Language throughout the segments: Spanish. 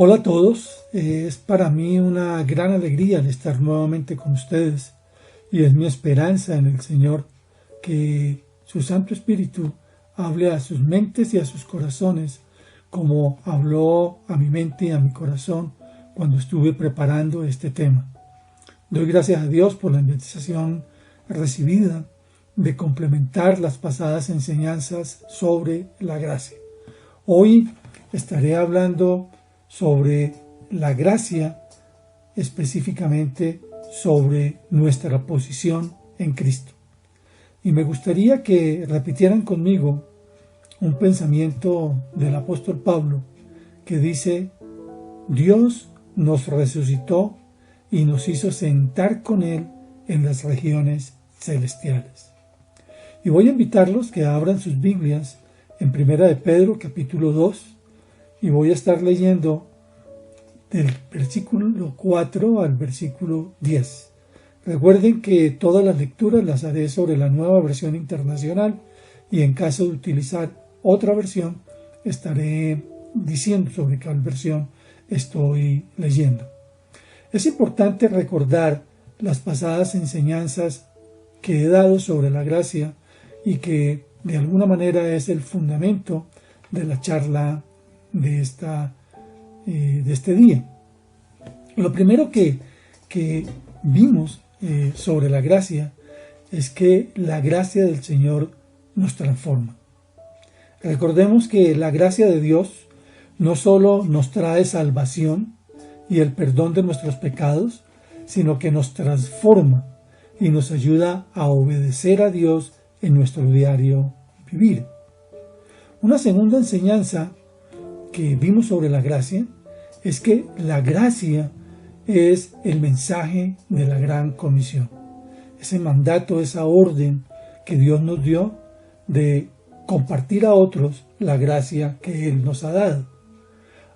Hola a todos, es para mí una gran alegría el estar nuevamente con ustedes y es mi esperanza en el Señor que su Santo Espíritu hable a sus mentes y a sus corazones como habló a mi mente y a mi corazón cuando estuve preparando este tema. Doy gracias a Dios por la invitación recibida de complementar las pasadas enseñanzas sobre la gracia. Hoy estaré hablando sobre la gracia, específicamente sobre nuestra posición en Cristo. Y me gustaría que repitieran conmigo un pensamiento del apóstol Pablo que dice: Dios nos resucitó y nos hizo sentar con Él en las regiones celestiales. Y voy a invitarlos que abran sus Biblias en 1 de Pedro capítulo 2 y voy a estar leyendo del versículo 4 al versículo 10. Recuerden que todas las lecturas las haré sobre la Nueva Versión Internacional y en caso de utilizar otra versión estaré diciendo sobre cuál versión estoy leyendo. Es importante recordar las pasadas enseñanzas que he dado sobre la gracia y que de alguna manera es el fundamento de la charla de este día. Lo primero que vimos sobre la gracia es que la gracia del Señor nos transforma. Recordemos que la gracia de Dios no solo nos trae salvación y el perdón de nuestros pecados, sino que nos transforma y nos ayuda a obedecer a Dios en nuestro diario vivir. Una segunda enseñanza que vimos sobre la gracia es que la gracia es el mensaje de la gran comisión. Ese mandato, esa orden que Dios nos dio de compartir a otros la gracia que Él nos ha dado.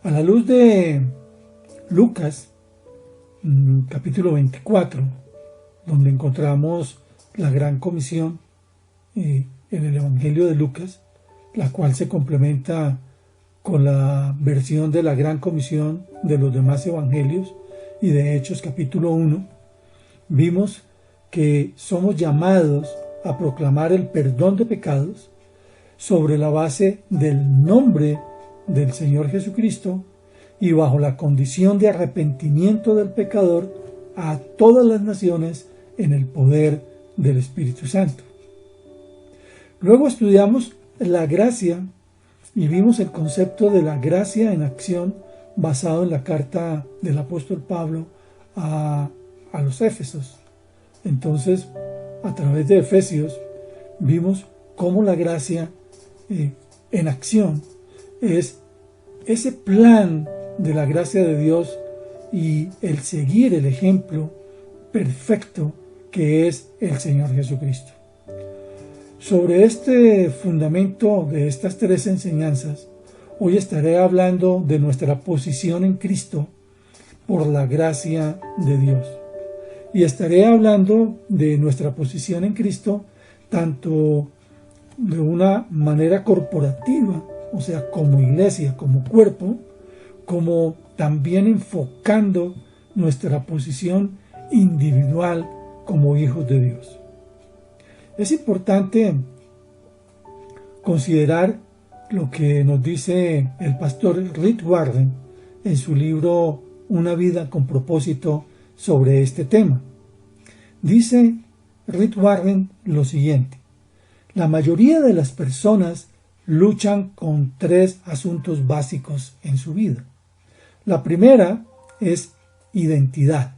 A la luz de Lucas, capítulo 24, donde encontramos la gran comisión en el Evangelio de Lucas, la cual se complementa con la versión de la gran comisión de los demás evangelios y de Hechos capítulo 1, vimos que somos llamados a proclamar el perdón de pecados sobre la base del nombre del Señor Jesucristo y bajo la condición de arrepentimiento del pecador a todas las naciones en el poder del Espíritu Santo. Luego estudiamos la gracia y vimos el concepto de la gracia en acción basado en la carta del apóstol Pablo a los Éfesos. Entonces, a través de Efesios, vimos cómo la gracia en acción es ese plan de la gracia de Dios y el seguir el ejemplo perfecto que es el Señor Jesucristo. Sobre este fundamento de estas tres enseñanzas, hoy estaré hablando de nuestra posición en Cristo por la gracia de Dios. Y estaré hablando de nuestra posición en Cristo tanto de una manera corporativa, o sea, como iglesia, como cuerpo, como también enfocando nuestra posición individual como hijos de Dios. Es importante considerar lo que nos dice el pastor Rick Warren en su libro Una vida con propósito sobre este tema. Dice Rick Warren lo siguiente: la mayoría de las personas luchan con tres asuntos básicos en su vida. La primera es identidad.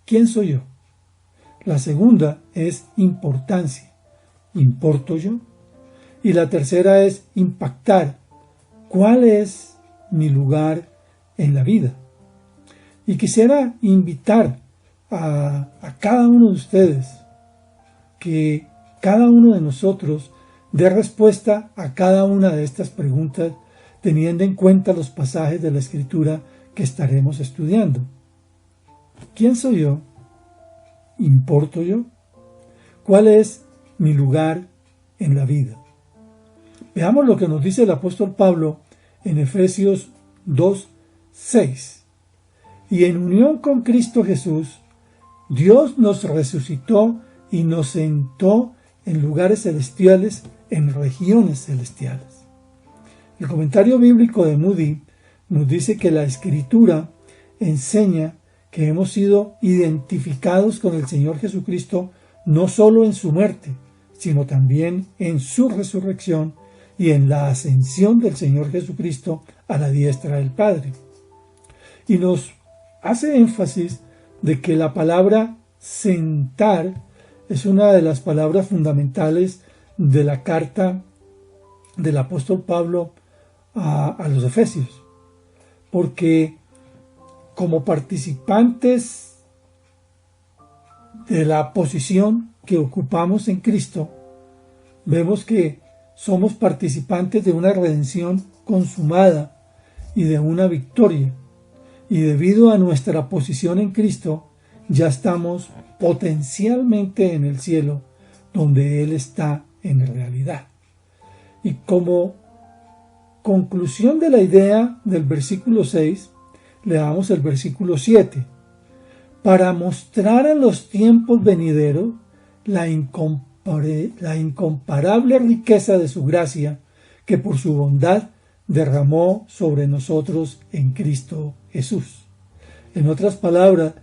¿Quién soy yo? La segunda es importancia. ¿Importo yo? Y la tercera es impactar. ¿Cuál es mi lugar en la vida? Y quisiera invitar a cada uno de ustedes que cada uno de nosotros dé respuesta a cada una de estas preguntas teniendo en cuenta los pasajes de la Escritura que estaremos estudiando. ¿Quién soy yo? ¿Importo yo? ¿Cuál es mi lugar en la vida? Veamos lo que nos dice el apóstol Pablo en Efesios 2, 6. Y en unión con Cristo Jesús, Dios nos resucitó y nos sentó en lugares celestiales, en regiones celestiales. El comentario bíblico de Moody nos dice que la Escritura enseña que hemos sido identificados con el Señor Jesucristo no solo en su muerte, sino también en su resurrección y en la ascensión del Señor Jesucristo a la diestra del Padre. Y nos hace énfasis de que la palabra sentar es una de las palabras fundamentales de la carta del apóstol Pablo a los Efesios, porque como participantes de la posición que ocupamos en Cristo, vemos que somos participantes de una redención consumada y de una victoria, y debido a nuestra posición en Cristo, ya estamos potencialmente en el cielo, donde Él está en realidad. Y como conclusión de la idea del versículo 6, le damos el versículo 7. Para mostrar en los tiempos venideros la incomparable riqueza de su gracia, que por su bondad derramó sobre nosotros en Cristo Jesús. En otras palabras,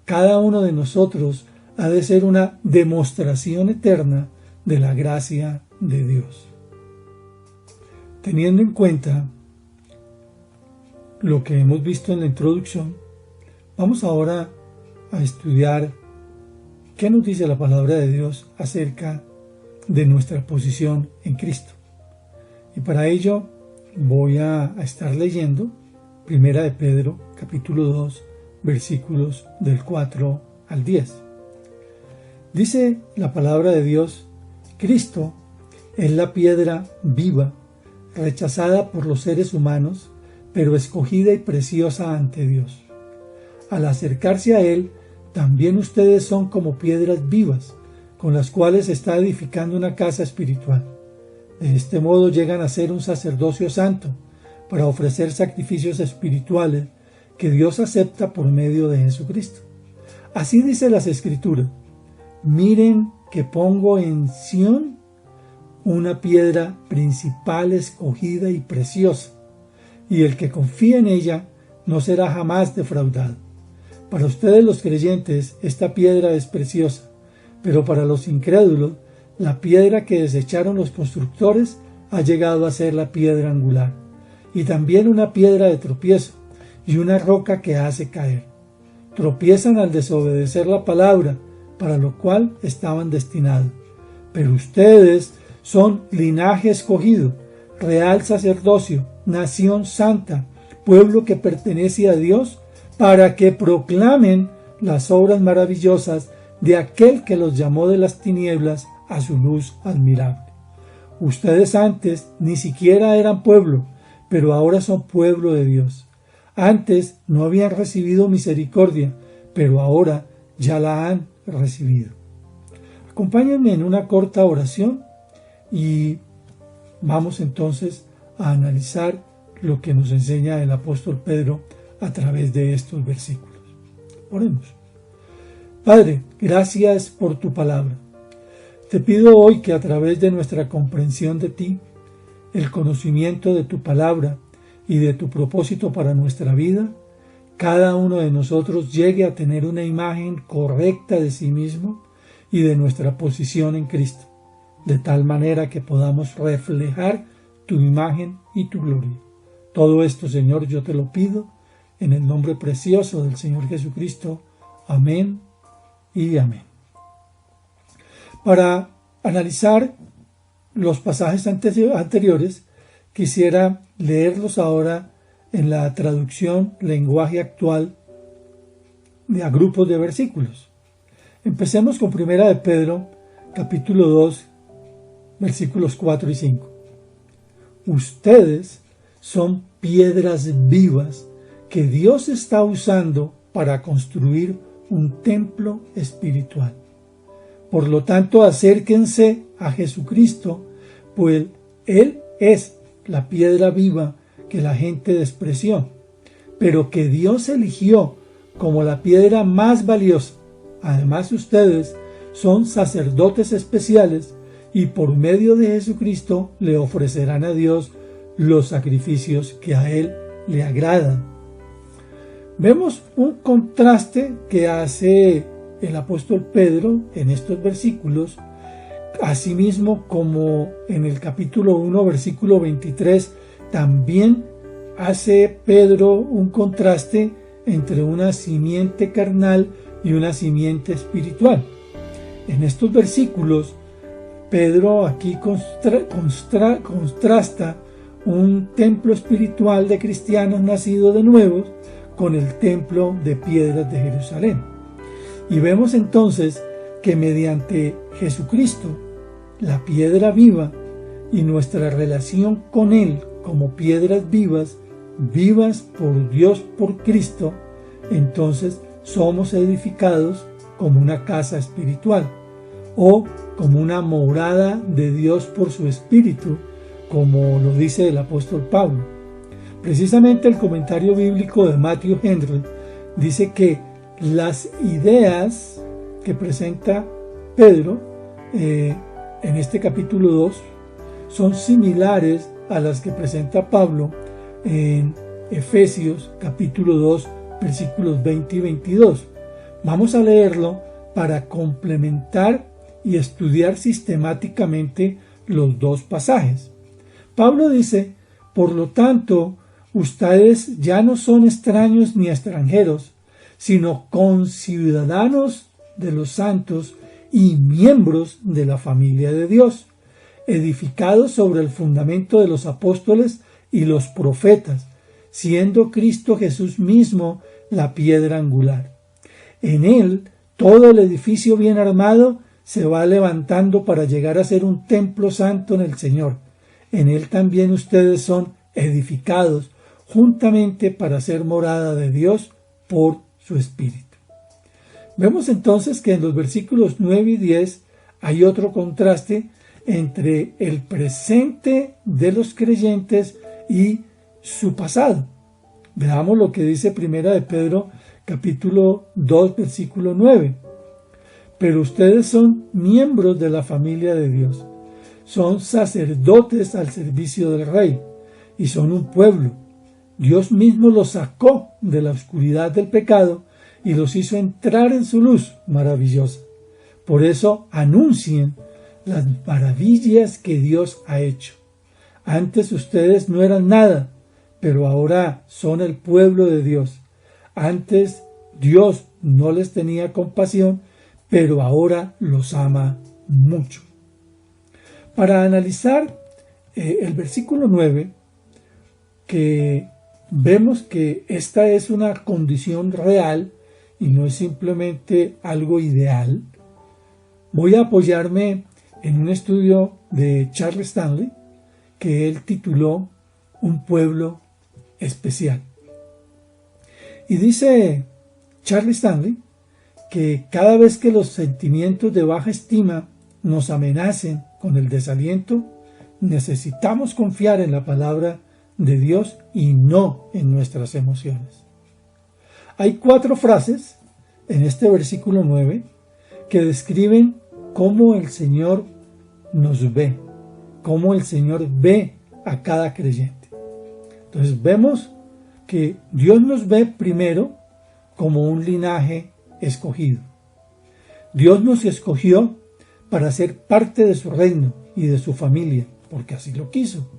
cada uno de nosotros ha de ser una demostración eterna de la gracia de Dios. Teniendo en cuenta lo que hemos visto en la introducción, vamos ahora a estudiar qué nos dice la palabra de Dios acerca de nuestra posición en Cristo. Y para ello voy a estar leyendo Primera de Pedro, capítulo 2, versículos del 4 al 10. Dice la palabra de Dios: Cristo es la piedra viva, rechazada por los seres humanos, pero escogida y preciosa ante Dios. Al acercarse a Él, también ustedes son como piedras vivas, con las cuales se está edificando una casa espiritual. De este modo llegan a ser un sacerdocio santo, para ofrecer sacrificios espirituales que Dios acepta por medio de Jesucristo. Así dice las Escrituras: miren que pongo en Sión una piedra principal, escogida y preciosa, y el que confía en ella no será jamás defraudado. Para ustedes los creyentes esta piedra es preciosa, pero para los incrédulos la piedra que desecharon los constructores ha llegado a ser la piedra angular, y también una piedra de tropiezo y una roca que hace caer. Tropiezan al desobedecer la palabra, para lo cual estaban destinados. Pero ustedes son linaje escogido, real sacerdocio, nación santa, pueblo que pertenece a Dios, para que proclamen las obras maravillosas de aquel que los llamó de las tinieblas a su luz admirable. Ustedes antes ni siquiera eran pueblo, pero ahora son pueblo de Dios. Antes no habían recibido misericordia, pero ahora ya la han recibido. Acompáñenme en una corta oración y vamos entonces a analizar lo que nos enseña el apóstol Pedro a través de estos versículos. Oremos. Padre, gracias por tu palabra. Te pido hoy que a través de nuestra comprensión de ti, el conocimiento de tu palabra y de tu propósito para nuestra vida, cada uno de nosotros llegue a tener una imagen correcta de sí mismo y de nuestra posición en Cristo, de tal manera que podamos reflejar tu imagen y tu gloria. Todo esto, Señor, yo te lo pido en el nombre precioso del Señor Jesucristo. Amén y amén. Para analizar los pasajes anteriores, quisiera leerlos ahora en la traducción lenguaje actual a grupos de versículos. Empecemos con Primera de Pedro, capítulo 2, versículos 4 y 5. Ustedes son piedras vivas que Dios está usando para construir un templo espiritual. Por lo tanto, acérquense a Jesucristo, pues Él es la piedra viva que la gente despreció, pero que Dios eligió como la piedra más valiosa. Además, ustedes son sacerdotes especiales y por medio de Jesucristo le ofrecerán a Dios los sacrificios que a Él le agradan. Vemos un contraste que hace el apóstol Pedro en estos versículos, asimismo como en el capítulo 1, versículo 23, también hace Pedro un contraste entre una simiente carnal y una simiente espiritual. En estos versículos, Pedro aquí contrasta un templo espiritual de cristianos nacidos de nuevo con el templo de piedras de Jerusalén. Y vemos entonces que mediante Jesucristo, la piedra viva, y nuestra relación con Él como piedras vivas, vivas por Dios, por Cristo, entonces somos edificados como una casa espiritual o como una morada de Dios por su Espíritu, como lo dice el apóstol Pablo. Precisamente el comentario bíblico de Matthew Henry dice que las ideas que presenta Pedro en este capítulo 2 son similares a las que presenta Pablo en Efesios capítulo 2 versículos 20 y 22. Vamos a leerlo para complementar y estudiar sistemáticamente los dos pasajes. Pablo dice: por lo tanto, ustedes ya no son extraños ni extranjeros, sino conciudadanos de los santos y miembros de la familia de Dios, edificados sobre el fundamento de los apóstoles y los profetas, siendo Cristo Jesús mismo la piedra angular. En Él, todo el edificio bien armado se va levantando para llegar a ser un templo santo en el Señor. En Él también ustedes son edificados juntamente para ser morada de Dios por su Espíritu. Vemos entonces que en los versículos 9 y 10 hay otro contraste entre el presente de los creyentes y su pasado. Veamos lo que dice Primera de Pedro capítulo 2 versículo 9. Pero ustedes son miembros de la familia de Dios, son sacerdotes al servicio del Rey y son un pueblo. Dios mismo los sacó de la oscuridad del pecado y los hizo entrar en su luz maravillosa. Por eso anuncien las maravillas que Dios ha hecho. Antes ustedes no eran nada, pero ahora son el pueblo de Dios. Antes Dios no les tenía compasión, pero ahora los ama mucho. Para analizar el versículo 9, que vemos que esta es una condición real y no es simplemente algo ideal, voy a apoyarme en un estudio de Charles Stanley que él tituló Un pueblo especial. Y dice Charles Stanley que cada vez que los sentimientos de baja estima nos amenacen con el desaliento, necesitamos confiar en la palabra de Dios y no en nuestras emociones. Hay 4 frases en este versículo 9 que describen cómo el Señor nos ve, cómo el Señor ve a cada creyente. Entonces vemos que Dios nos ve primero como un linaje escogido. Dios nos escogió para ser parte de su reino y de su familia, porque así lo quiso.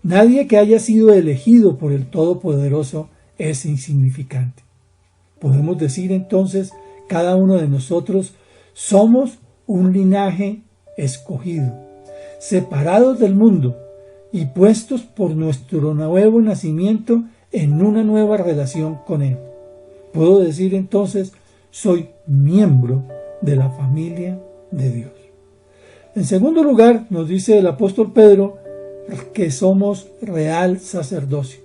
Nadie que haya sido elegido por el Todopoderoso es insignificante. Podemos decir entonces, cada uno de nosotros somos un linaje escogido, separados del mundo y puestos por nuestro nuevo nacimiento en una nueva relación con Él. Puedo decir entonces, soy miembro de la familia de Dios. En segundo lugar, nos dice el apóstol Pedro que somos real sacerdocio.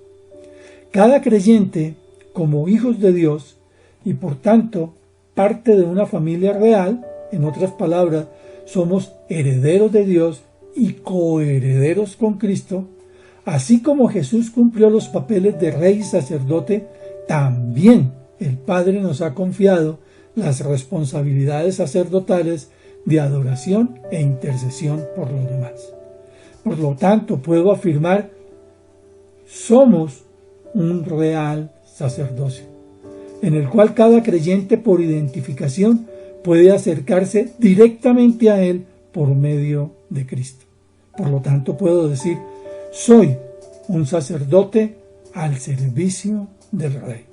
Cada creyente, como hijos de Dios y por tanto parte de una familia real, en otras palabras, somos herederos de Dios y coherederos con Cristo, así como Jesús cumplió los papeles de rey y sacerdote también el Padre nos ha confiado las responsabilidades sacerdotales de adoración e intercesión por los demás. Por lo tanto, puedo afirmar, somos un real sacerdocio, en el cual cada creyente por identificación puede acercarse directamente a Él por medio de Cristo. Por lo tanto, puedo decir, soy un sacerdote al servicio del Rey.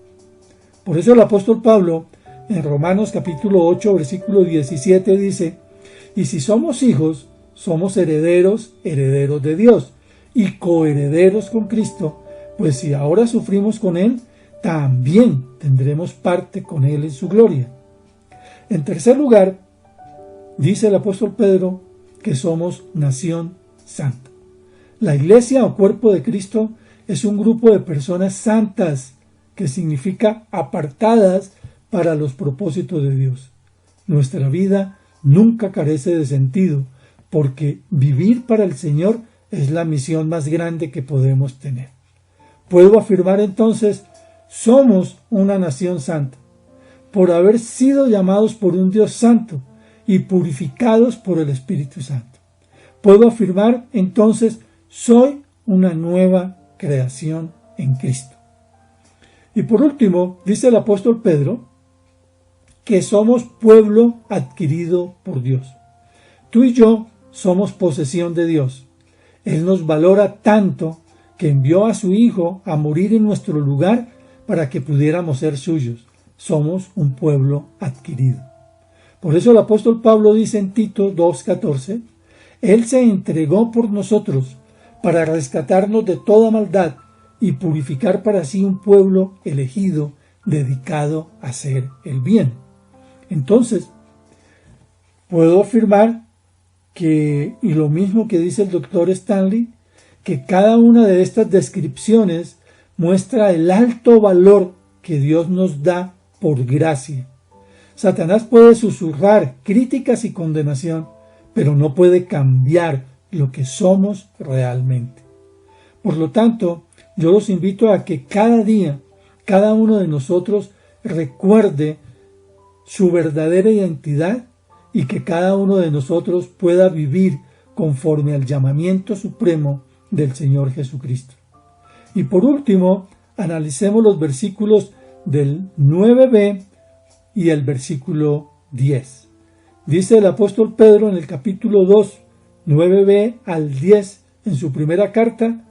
Por eso el apóstol Pablo, en Romanos capítulo 8, versículo 17 dice, y si somos hijos, somos herederos, herederos de Dios, y coherederos con Cristo, pues si ahora sufrimos con Él, también tendremos parte con Él en su gloria. En tercer lugar, dice el apóstol Pedro que somos nación santa. La iglesia o cuerpo de Cristo es un grupo de personas santas, que significa apartadas para los propósitos de Dios. Nuestra vida nunca carece de sentido, porque vivir para el Señor es la misión más grande que podemos tener. Puedo afirmar entonces, somos una nación santa, por haber sido llamados por un Dios santo y purificados por el Espíritu Santo. Puedo afirmar entonces, soy una nueva creación en Cristo. Y por último, dice el apóstol Pedro, que somos pueblo adquirido por Dios. Tú y yo somos posesión de Dios. Él nos valora tanto que envió a su Hijo a morir en nuestro lugar para que pudiéramos ser suyos. Somos un pueblo adquirido. Por eso el apóstol Pablo dice en Tito 2:14, Él se entregó por nosotros para rescatarnos de toda maldad y purificar para sí un pueblo elegido, dedicado a hacer el bien. Entonces, puedo afirmar que, y lo mismo que dice el doctor Stanley, que cada una de estas descripciones muestra el alto valor que Dios nos da por gracia. Satanás puede susurrar críticas y condenación, pero no puede cambiar lo que somos realmente. Por lo tanto, yo los invito a que cada día, cada uno de nosotros recuerde su verdadera identidad y que cada uno de nosotros pueda vivir conforme al llamamiento supremo del Señor Jesucristo. Y por último, analicemos los versículos del 9b y el versículo 10. Dice el apóstol Pedro en el capítulo 2, 9b al 10, en su primera carta,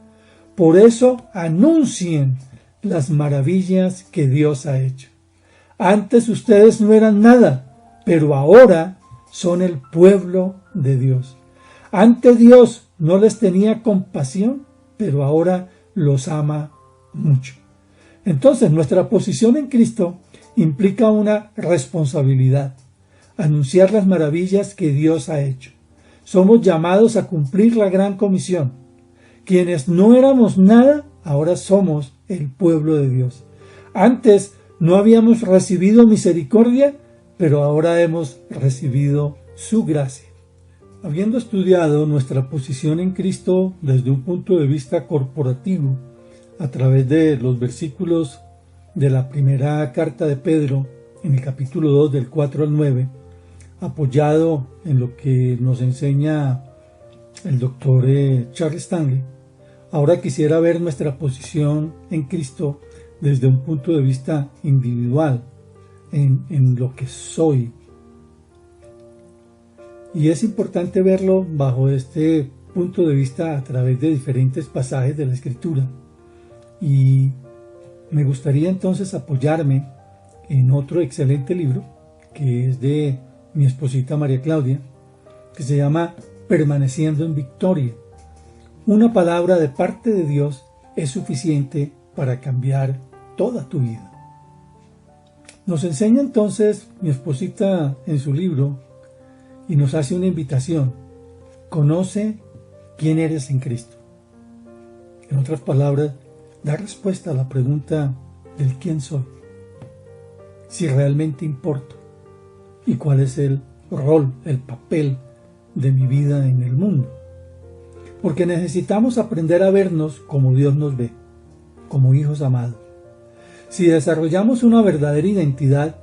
por eso anuncien las maravillas que Dios ha hecho. Antes ustedes no eran nada, pero ahora son el pueblo de Dios. Antes Dios no les tenía compasión, pero ahora los ama mucho. Entonces, nuestra posición en Cristo implica una responsabilidad, anunciar las maravillas que Dios ha hecho. Somos llamados a cumplir la gran comisión. Quienes no éramos nada, ahora somos el pueblo de Dios. Antes no habíamos recibido misericordia, pero ahora hemos recibido su gracia. Habiendo estudiado nuestra posición en Cristo desde un punto de vista corporativo, a través de los versículos de la primera carta de Pedro, en el capítulo 2, del 4 al 9, apoyado en lo que nos enseña el doctor Charles Stanley, ahora quisiera ver nuestra posición en Cristo desde un punto de vista individual, en lo que soy. Y es importante verlo bajo este punto de vista a través de diferentes pasajes de la Escritura. Y me gustaría entonces apoyarme en otro excelente libro, que es de mi esposita María Claudia, que se llama Permaneciendo en Victoria. Una palabra de parte de Dios es suficiente para cambiar toda tu vida. Nos enseña entonces mi esposita en su libro y nos hace una invitación. Conoce quién eres en Cristo. En otras palabras, da respuesta a la pregunta del quién soy, si realmente importo y cuál es el rol, el papel de mi vida en el mundo. Porque necesitamos aprender a vernos como Dios nos ve, como hijos amados. Si desarrollamos una verdadera identidad,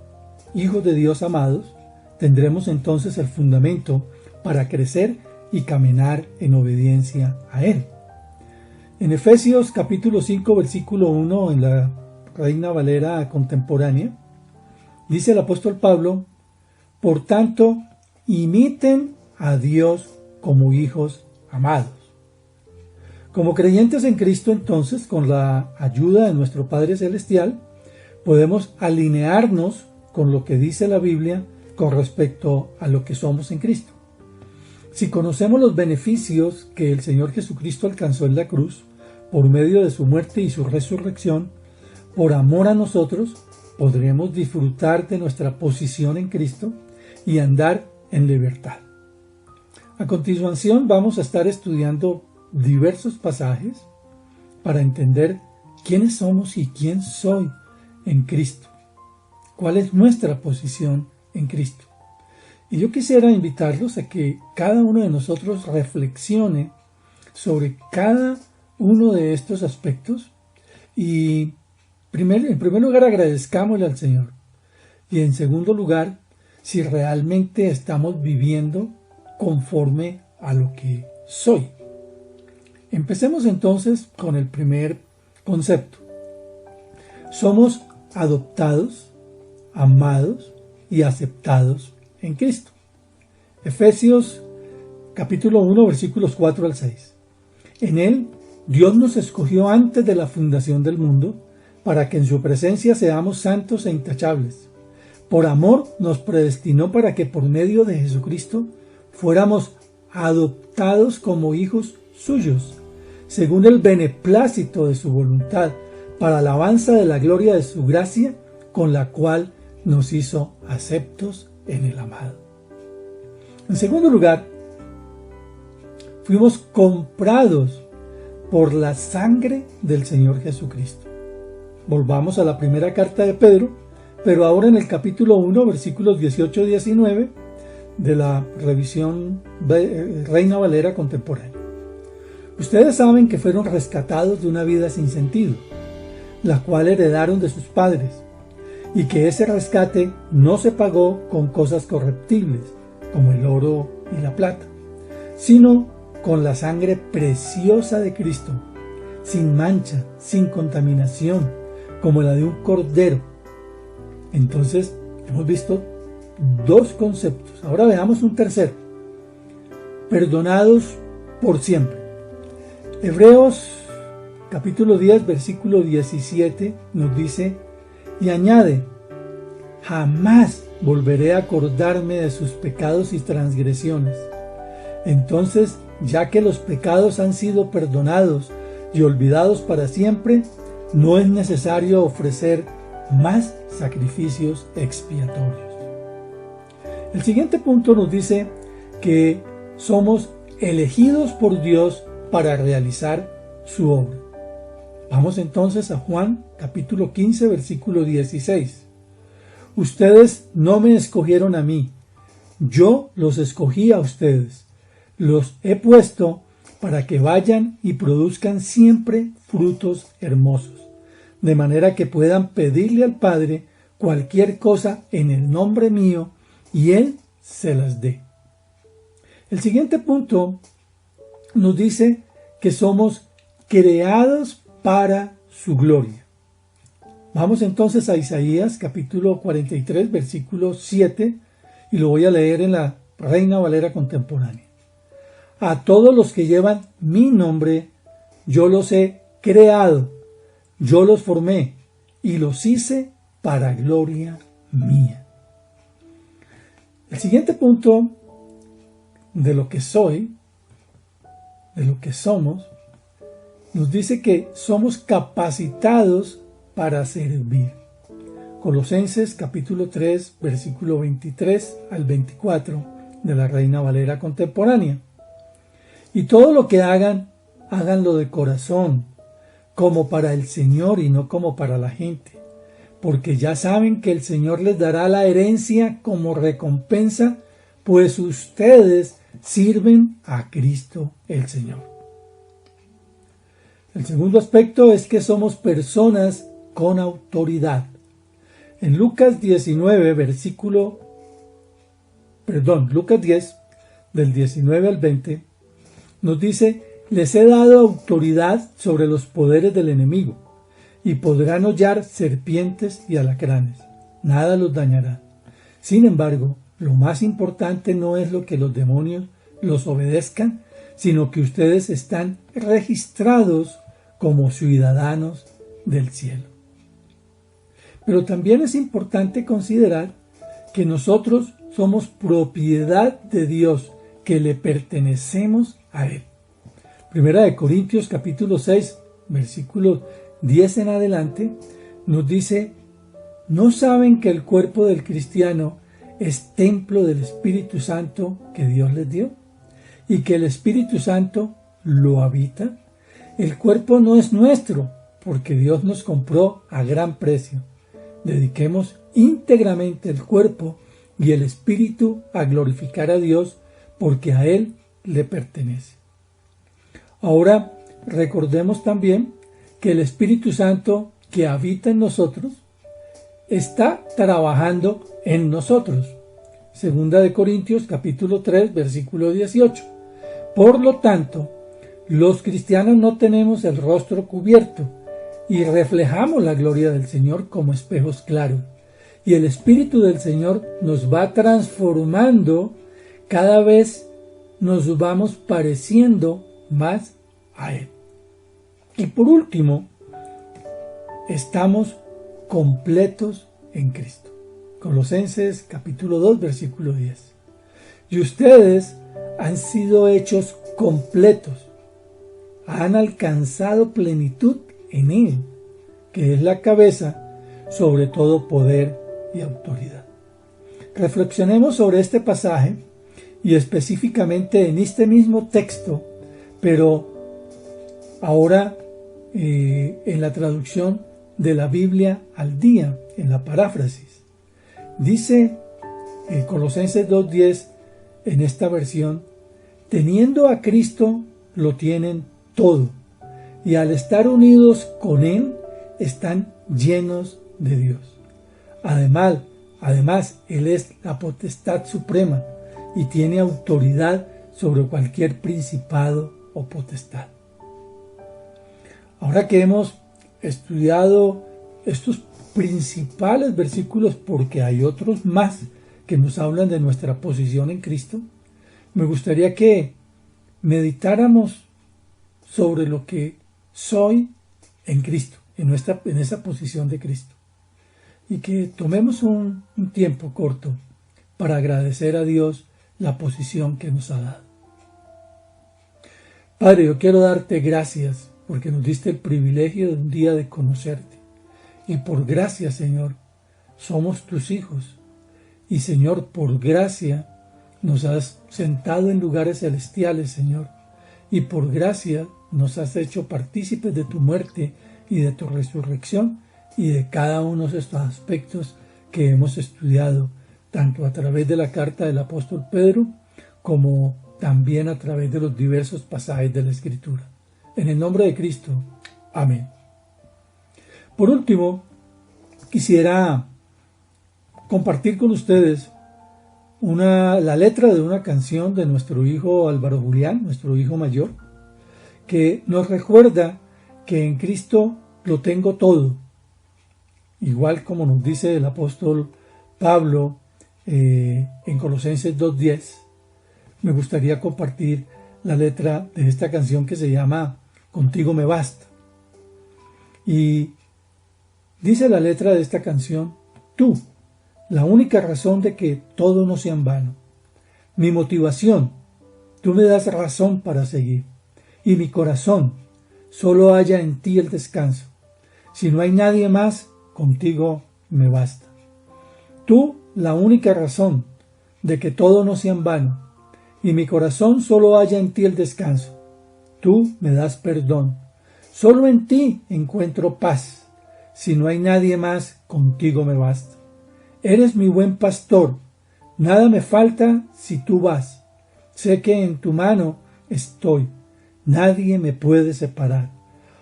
hijos de Dios amados, tendremos entonces el fundamento para crecer y caminar en obediencia a Él. En Efesios capítulo 5, versículo 1, en la Reina Valera contemporánea, dice el apóstol Pablo: por tanto, imiten a Dios como hijos amados. Como creyentes en Cristo, entonces, con la ayuda de nuestro Padre Celestial, podemos alinearnos con lo que dice la Biblia con respecto a lo que somos en Cristo. Si conocemos los beneficios que el Señor Jesucristo alcanzó en la cruz, por medio de su muerte y su resurrección, por amor a nosotros, podremos disfrutar de nuestra posición en Cristo y andar en libertad. A continuación vamos a estar estudiando diversos pasajes para entender quiénes somos y quién soy en Cristo, cuál es nuestra posición en Cristo. Y yo quisiera invitarlos a que cada uno de nosotros reflexione sobre cada uno de estos aspectos y en primer lugar agradezcámosle al Señor, y en segundo lugar, si realmente estamos viviendo conforme a lo que soy. Empecemos entonces con el primer concepto. Somos adoptados, amados y aceptados en Cristo. Efesios capítulo 1, versículos 4 al 6. En Él, Dios nos escogió antes de la fundación del mundo, para que en su presencia seamos santos e intachables. Por amor nos predestinó para que por medio de Jesucristo fuéramos adoptados como hijos suyos, según el beneplácito de su voluntad, para alabanza de la gloria de su gracia, con la cual nos hizo aceptos en el amado. En segundo lugar, fuimos comprados por la sangre del Señor Jesucristo. Volvamos a la primera carta de Pedro, pero ahora en el capítulo 1, versículos 18 y 19 de la revisión Reina Valera contemporánea. Ustedes saben que fueron rescatados de una vida sin sentido, la cual heredaron de sus padres, y que ese rescate no se pagó con cosas corruptibles, como el oro y la plata, sino con la sangre preciosa de Cristo, sin mancha, sin contaminación, como la de un cordero. Entonces, hemos visto dos conceptos. Ahora veamos un tercero. Perdonados por siempre. Hebreos capítulo 10, versículo 17 nos dice, y añade, jamás volveré a acordarme de sus pecados y transgresiones. Entonces, ya que los pecados han sido perdonados y olvidados para siempre, no es necesario ofrecer más sacrificios expiatorios. El siguiente punto nos dice que somos elegidos por Dios para realizar su obra. Vamos entonces a Juan capítulo 15, versículo 16. Ustedes no me escogieron a mí, yo los escogí a ustedes. Los he puesto para que vayan y produzcan siempre frutos hermosos, de manera que puedan pedirle al Padre cualquier cosa en el nombre mío y Él se las dé. El siguiente punto nos dice que somos creados para su gloria. Vamos entonces a Isaías capítulo 43, versículo 7, y lo voy a leer en la Reina Valera contemporánea. A todos los que llevan mi nombre, yo los he creado, yo los formé y los hice para gloria mía. El siguiente punto de lo que soy, de lo que somos, nos dice que somos capacitados para servir. Colosenses capítulo 3, versículo 23 al 24 de la Reina Valera contemporánea. Y todo lo que hagan, háganlo de corazón, como para el Señor y no como para la gente, porque ya saben que el Señor les dará la herencia como recompensa, pues ustedes sirven a Cristo el Señor. El segundo aspecto es que somos personas con autoridad. En Lucas 19, Lucas 10, del 19 al 20, nos dice: les he dado autoridad sobre los poderes del enemigo, y podrán hollar serpientes y alacranes. Nada los dañará. Sin embargo, lo más importante no es lo que los demonios los obedezcan, sino que ustedes están registrados como ciudadanos del cielo. Pero también es importante considerar que nosotros somos propiedad de Dios, que le pertenecemos a Él. Primera de Corintios capítulo 6, versículos 10 en adelante, nos dice: ¿no saben que el cuerpo del cristiano es templo del Espíritu Santo que Dios les dio? ¿Y que el Espíritu Santo lo habita? El cuerpo no es nuestro, porque Dios nos compró a gran precio. Dediquemos íntegramente el cuerpo y el espíritu a glorificar a Dios, porque a Él le pertenece. Ahora recordemos también que el Espíritu Santo que habita en nosotros está trabajando en nosotros. Segunda de Corintios capítulo 3, versículo 18. Por lo tanto, los cristianos no tenemos el rostro cubierto y reflejamos la gloria del Señor como espejos claros. Y el Espíritu del Señor nos va transformando, cada vez nos vamos pareciendo más a Él. Y por último, estamos completos en Cristo. Colosenses capítulo 2, versículo 10. Y ustedes han sido hechos completos, han alcanzado plenitud en Él, que es la cabeza sobre todo poder y autoridad. Reflexionemos sobre este pasaje y específicamente en este mismo texto, pero ahora en la traducción de la Biblia al día, en la paráfrasis. Dice Colosenses 2:10 en esta versión: teniendo a Cristo lo tienen todo, y al estar unidos con Él están llenos de Dios. Además, Él es la potestad suprema y tiene autoridad sobre cualquier principado o potestad. Ahora que hemos estudiado estos principales versículos, porque hay otros más que nos hablan de nuestra posición en Cristo, me gustaría que meditáramos sobre lo que soy en Cristo, en esa posición de Cristo, y que tomemos un tiempo corto para agradecer a Dios la posición que nos ha dado. Padre, yo quiero darte gracias porque nos diste el privilegio de un día de conocerte, y por gracia, Señor, somos tus hijos, y Señor, por gracia nos has sentado en lugares celestiales, Señor, y por gracia nos has hecho partícipes de tu muerte y de tu resurrección, y de cada uno de estos aspectos que hemos estudiado, tanto a través de la carta del apóstol Pedro, como también a través de los diversos pasajes de la Escritura. En el nombre de Cristo. Amén. Por último, quisiera compartir con ustedes la letra de una canción de nuestro hijo Álvaro Julián, nuestro hijo mayor, que nos recuerda que en Cristo lo tengo todo. Igual como nos dice el apóstol Pablo en Colosenses 2:10, me gustaría compartir la letra de esta canción que se llama Contigo me basta. Y dice la letra de esta canción: tú, la única razón de que todo no sea en vano. Mi motivación, tú me das razón para seguir. Y mi corazón, solo halla en ti el descanso. Si no hay nadie más, contigo me basta. Tú, la única razón de que todo no sea en vano. Y mi corazón solo halla en ti el descanso. Tú me das perdón. Solo en ti encuentro paz. Si no hay nadie más, contigo me basta. Eres mi buen pastor. Nada me falta si tú vas. Sé que en tu mano estoy. Nadie me puede separar.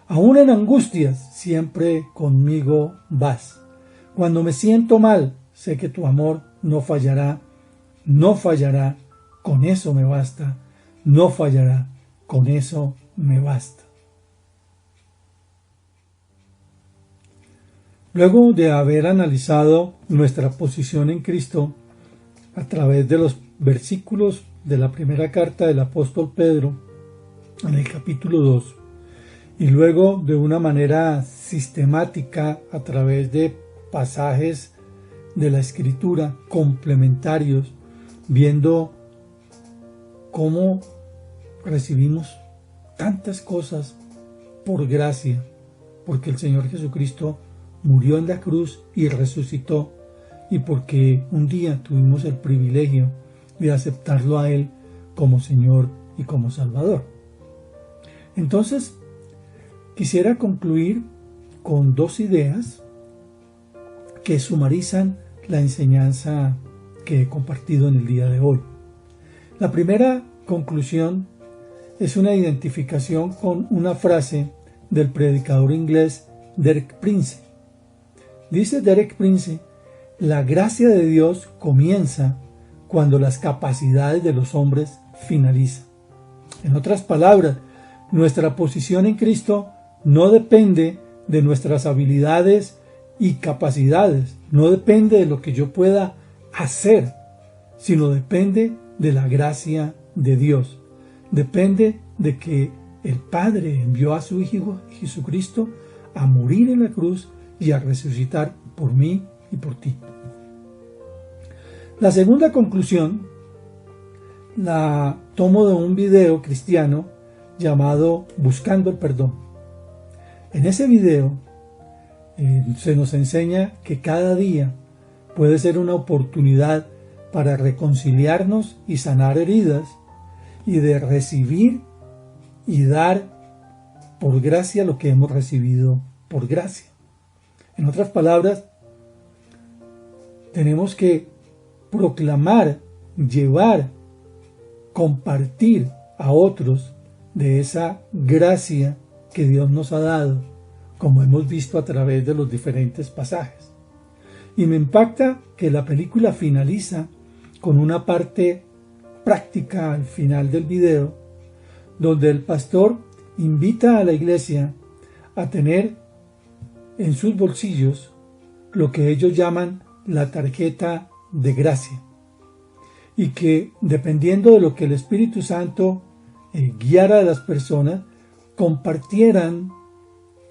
Aún en angustias, siempre conmigo vas. Cuando me siento mal, sé que tu amor no fallará, no fallará, con eso me basta, no fallará, con eso me basta. Luego de haber analizado nuestra posición en Cristo a través de los versículos de la primera carta del apóstol Pedro, en el capítulo 2, y luego de una manera sistemática a través de pasajes de la Escritura complementarios, viendo cómo recibimos tantas cosas por gracia, porque el Señor Jesucristo murió en la cruz y resucitó, y porque un día tuvimos el privilegio de aceptarlo a Él como Señor y como Salvador. Entonces, quisiera concluir con dos ideas que sumarizan la enseñanza que he compartido en el día de hoy. La primera conclusión es una identificación con una frase del predicador inglés Derek Prince. Dice Derek Prince: la gracia de Dios comienza cuando las capacidades de los hombres finalizan. En otras palabras, nuestra posición en Cristo no depende de nuestras habilidades y capacidades, no depende de lo que yo pueda hacer, sino depende de la gracia de Dios. Depende de que el Padre envió a su Hijo Jesucristo a morir en la cruz y a resucitar por mí y por ti. La segunda conclusión la tomo de un video cristiano llamado Buscando el Perdón. En ese video se nos enseña que cada día puede ser una oportunidad para reconciliarnos y sanar heridas, y de recibir y dar por gracia lo que hemos recibido por gracia. En otras palabras, tenemos que proclamar, llevar, compartir a otros de esa gracia que Dios nos ha dado, como hemos visto a través de los diferentes pasajes. Y me impacta que la película finaliza con una parte práctica al final del video, donde el pastor invita a la iglesia a tener en sus bolsillos lo que ellos llaman la tarjeta de gracia, y que dependiendo de lo que el Espíritu Santo guiara a las personas, compartieran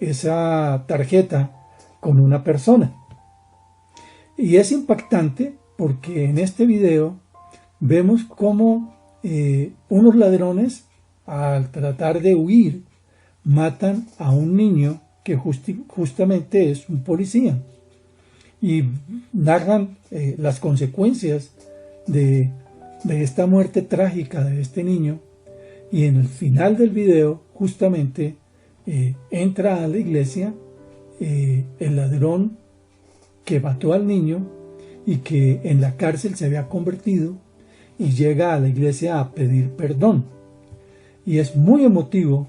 esa tarjeta con una persona. Y es impactante porque en este video vemos cómo unos ladrones, al tratar de huir, matan a un niño que justamente es un policía, y narran las consecuencias de esta muerte trágica de este niño. Y en el final del video justamente entra a la iglesia el ladrón que mató al niño y que en la cárcel se había convertido, y llega a la iglesia a pedir perdón. Y es muy emotivo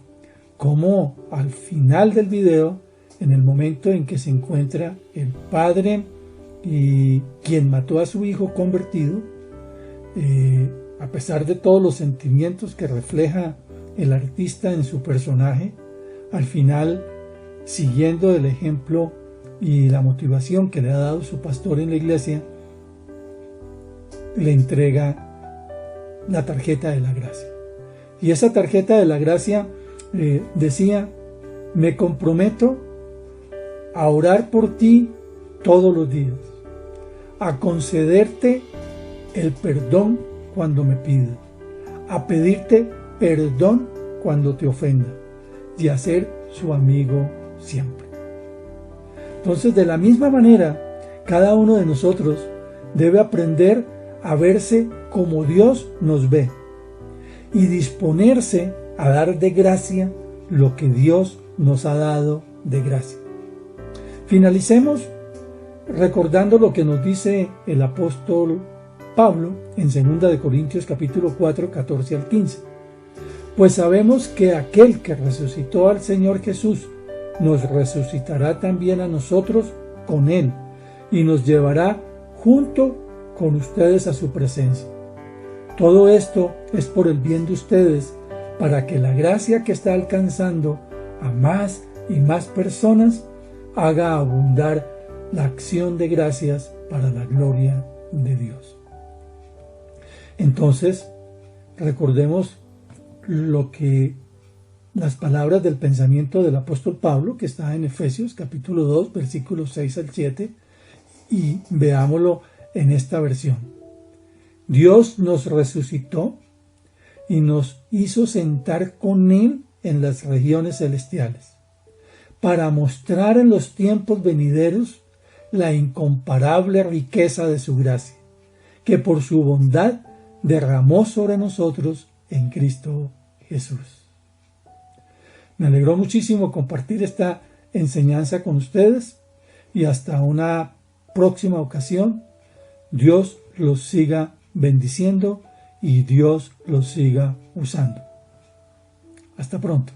como al final del video, en el momento en que se encuentra el padre y quien mató a su hijo convertido, a pesar de todos los sentimientos que refleja el artista en su personaje, al final, siguiendo el ejemplo y la motivación que le ha dado su pastor en la iglesia, le entrega la tarjeta de la gracia. Y esa tarjeta de la gracia decía: me comprometo a orar por ti todos los días, a concederte el perdón cuando me pidas, a pedirte perdón cuando te ofenda, y a ser su amigo siempre. Entonces, de la misma manera, cada uno de nosotros debe aprender a verse como Dios nos ve y disponerse a dar de gracia lo que Dios nos ha dado de gracia. Finalicemos recordando lo que nos dice el apóstol Pablo en 2 Corintios capítulo 4, 14 al 15. Pues sabemos que aquel que resucitó al Señor Jesús nos resucitará también a nosotros con Él y nos llevará junto con ustedes a su presencia. Todo esto es por el bien de ustedes, para que la gracia que está alcanzando a más y más personas haga abundar la acción de gracias para la gloria de Dios. Entonces, recordemos las palabras del pensamiento del apóstol Pablo, que está en Efesios capítulo 2, versículos 6 al 7, y veámoslo en esta versión. Dios nos resucitó y nos hizo sentar con Él en las regiones celestiales, para mostrar en los tiempos venideros la incomparable riqueza de su gracia, que por su bondad derramó sobre nosotros en Cristo Jesús. Me alegró muchísimo compartir esta enseñanza con ustedes y hasta una próxima ocasión. Dios los siga bendiciendo y Dios los siga usando. Hasta pronto.